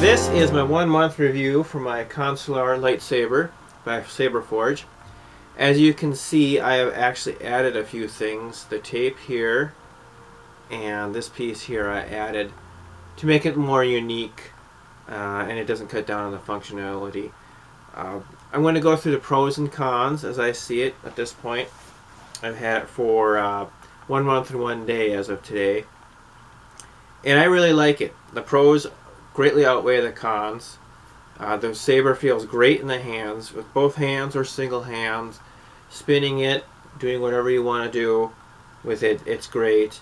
This is my 1 month review for my Consular lightsaber by Saberforge. As you can see, I have actually added a few things. The tape here and this piece here I added to make it more unique, and it doesn't cut down on the functionality. I'm going to go through the pros and cons as I see it at this point. I've had it for 1 month and 1 day as of today, and I really like it. The pros greatly outweigh the cons. The saber feels great in the hands, with both hands or single hands. Spinning it, doing whatever you want to do with it, it's great.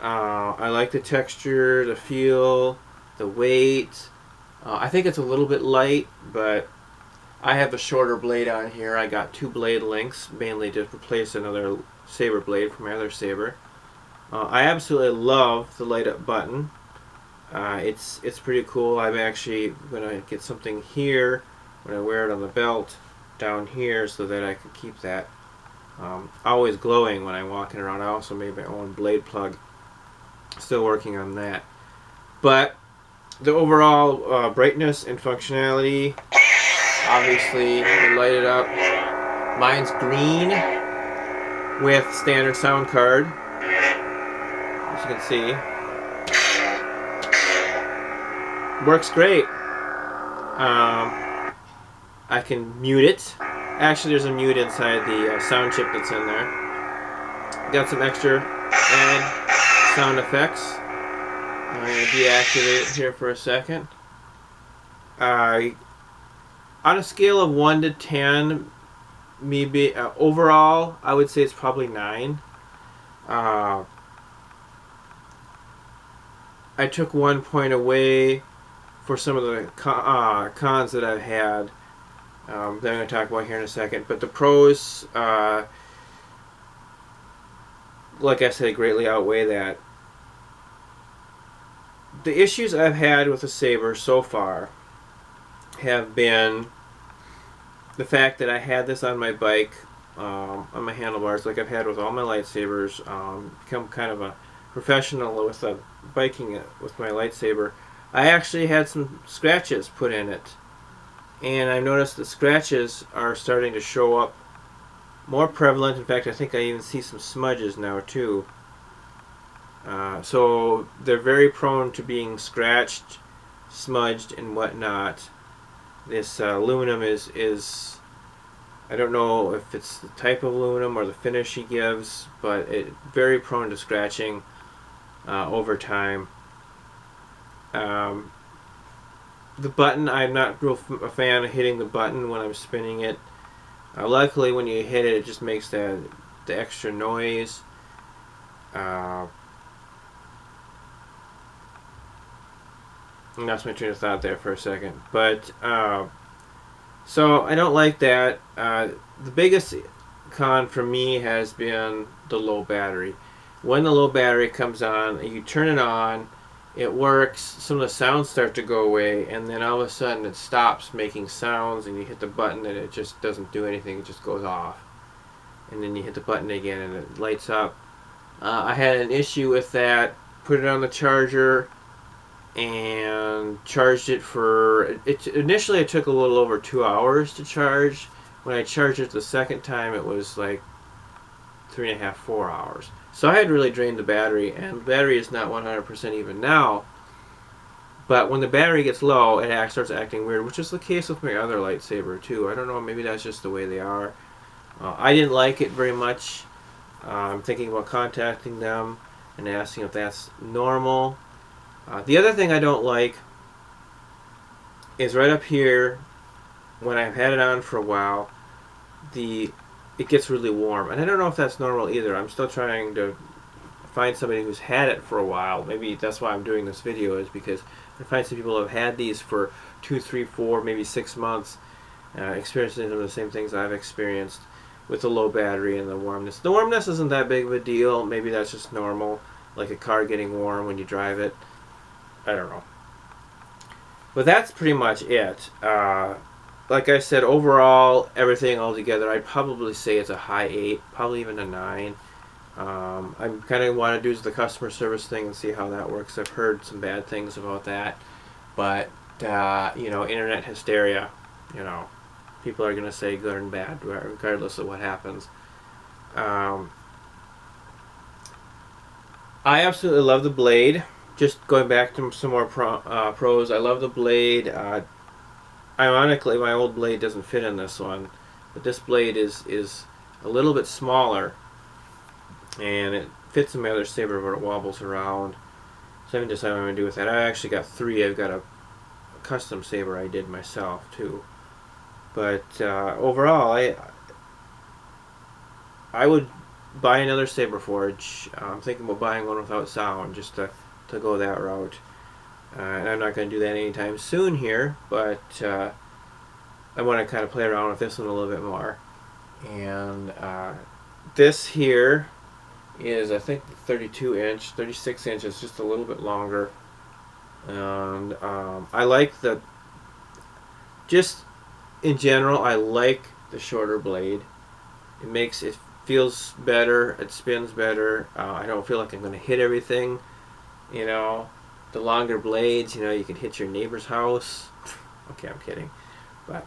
I like the texture, the feel, the weight. I think it's a little bit light, but I have a shorter blade on here. I got 2 blade lengths, mainly to replace another saber blade from my other saber. I absolutely love the light up button. It's pretty cool. I'm actually going to get something here when I wear it on the belt down here so that I can keep that always glowing when I'm walking around. I also made my own blade plug. Still working on that. But the overall brightness and functionality, obviously you light it up. Mine's green with standard sound card, as you can see. Works great. I can mute it. Actually, there's a mute inside the sound chip that's in there. Got some extra added sound effects. I'm going to deactivate it here for a second. On a scale of 1 to 10, maybe overall, I would say it's probably 9. I took 1 point away for some of the cons that I've had that I'm going to talk about here in a second. But the pros, like I said, greatly outweigh that. The issues I've had with the saber so far have been the fact that I had this on my bike, on my handlebars, like I've had with all my lightsabers. Become kind of a professional with biking with my lightsaber. I actually had some scratches put in it, and I noticed the scratches are starting to show up more prevalent. In fact, I think I even see some smudges now too. So they're very prone to being scratched, smudged, and whatnot. This aluminum is I don't know if it's the type of aluminum or the finish he gives, but it's very prone to scratching over time. The button, I'm not a fan of hitting the button when I'm spinning it. Luckily, when you hit it, it just makes the extra noise. And that's my train of thought there for a second. But so I don't like that. The biggest con for me has been the low battery. When the low battery comes on, you turn it on, it works, some of the sounds start to go away, and then all of a sudden it stops making sounds, and you hit the button and it just doesn't do anything, it just goes off. And then you hit the button again and it lights up. I had an issue with that, put it on the charger, and charged it for, initially it took a little over 2 hours to charge. When I charged it the second time, it was like 3.5, 4 hours. So I had really drained the battery, and the battery is not 100% even now. But when the battery gets low, it starts acting weird, which is the case with my other lightsaber too. I don't know, maybe that's just the way they are. I didn't like it very much. I'm thinking about contacting them and asking if that's normal. The other thing I don't like is right up here, when I've had it on for a while, it gets really warm, and I don't know if that's normal either. I'm still trying to find somebody who's had it for a while. Maybe that's why I'm doing this video, is because I find some people who have had these for 2, 3, 4, maybe 6 months, experiencing some of the same things I've experienced with the low battery and the warmness. The warmness isn't that big of a deal. Maybe that's just normal, like a car getting warm when you drive it. I don't know. But that's pretty much it. Like I said, overall, everything all together, I'd probably say it's a high 8, probably even a 9. I kind of want to do the customer service thing and see how that works. I've heard some bad things about that, but you know, internet hysteria. You know, people are gonna say good and bad regardless of what happens. I absolutely love the blade. Just going back to some more pros, I love the blade. Ironically, my old blade doesn't fit in this one, but this blade is a little bit smaller, and it fits in my other saber, but it wobbles around. So I haven't decided what I'm going to do with that. I actually got 3. I've got a custom saber I did myself too. But overall, I would buy another Saberforge. I'm thinking about buying one without sound, just to go that route. And I'm not going to do that anytime soon here, but I want to kind of play around with this one a little bit more. And this here is, I think, 32 inch, 36 inches, just a little bit longer. And I like just in general, I like the shorter blade. It feels better, it spins better. I don't feel like I'm going to hit everything. You know, the longer blades, you know, you can hit your neighbor's house. Okay, I'm kidding. But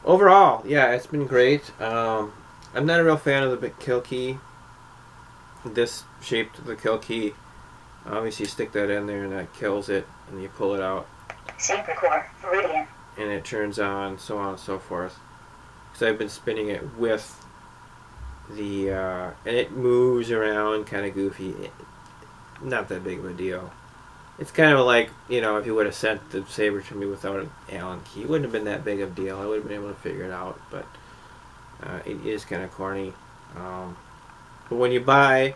overall, yeah, it's been great. I'm not a real fan of the big kill key. This shaped the kill key. Obviously, you stick that in there and that kills it, and you pull it out. Saber core, Viridian. And it turns on, so on and so forth. Because I've been spinning it with the, and it moves around kind of goofy. Not that big of a deal. It's kind of like, you know, if you would have sent the saber to me without an Allen key, it wouldn't have been that big of a deal. I would have been able to figure it out, but it is kind of corny. But when you buy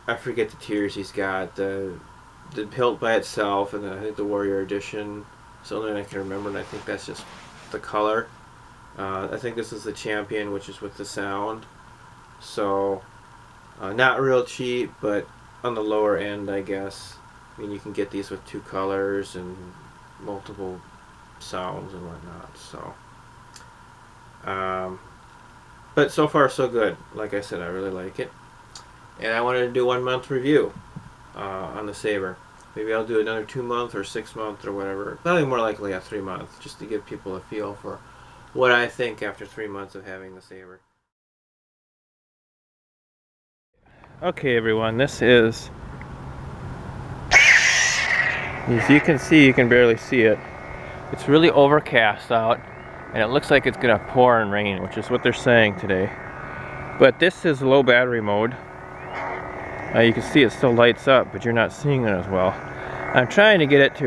I forget the tiers he's got, the hilt by itself, and then I think the Warrior Edition. It's the only one I can remember, and I think that's just the color. I think this is the Champion, which is with the sound. So, not real cheap, but on the lower end, I guess. I mean, you can get these with 2 colors and multiple sounds and whatnot. So, but so far so good. Like I said, I really like it, and I wanted to do 1 month review on the saber. Maybe I'll do another 2 month or 6 month or whatever. Probably more likely a 3 month, just to give people a feel for what I think after 3 months of having the saber. Okay, everyone, this is, as you can see, you can barely see it. It's really overcast out, and it looks like it's gonna pour and rain, which is what they're saying today. But this is low battery mode. You can see it still lights up, but you're not seeing it as well. I'm trying to get it to,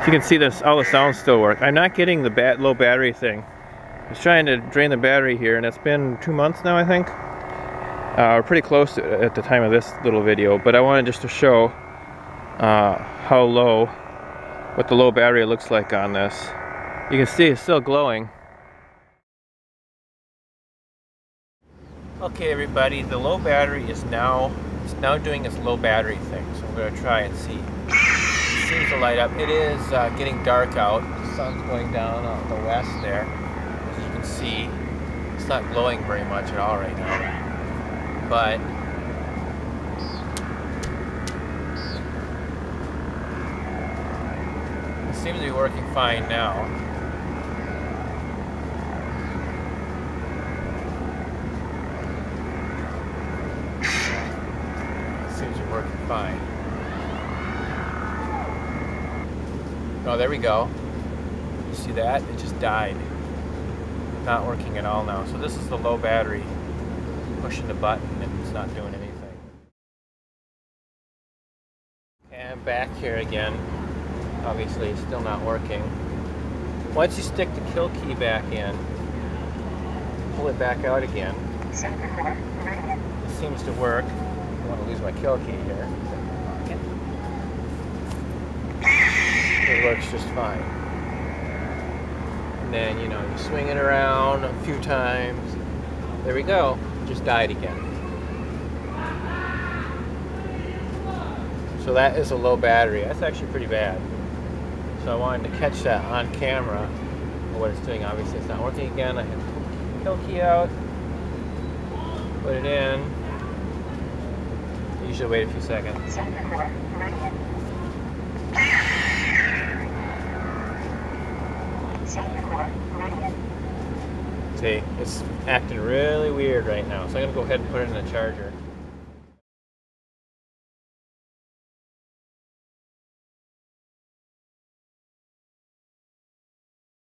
you can see this, all the sounds still work. I'm not getting the low battery thing. I was trying to drain the battery here, and it's been 2 months now, I think. We're pretty close to it at the time of this little video, but I wanted just to show how low, what the low battery looks like on this. You can see it's still glowing. Okay, everybody, the low battery is now doing its low battery thing, so I'm going to try and see. It seems to light up. It is getting dark out. The sun's going down on the west there. As you can see, it's not glowing very much at all right now. But it seems to be working fine now. Working fine. Oh, there we go. You see that? It just died. Not working at all now. So this is the low battery. Pushing the button and it's not doing anything. Okay, I'm back here again. Obviously, it's still not working. Once you stick the kill key back in, pull it back out again. It seems to work. I want to lose my kill key here. It works just fine. And then, you know, you swing it around a few times. There we go. It just died again. So that is a low battery. That's actually pretty bad. So I wanted to catch that on camera. What it's doing, obviously it's not working again. I had to pull the kill key out, put it in. You should wait a few seconds. Saberforge, Meridian. Saberforge, Meridian. See, it's acting really weird right now, so I'm gonna go ahead and put it in the charger.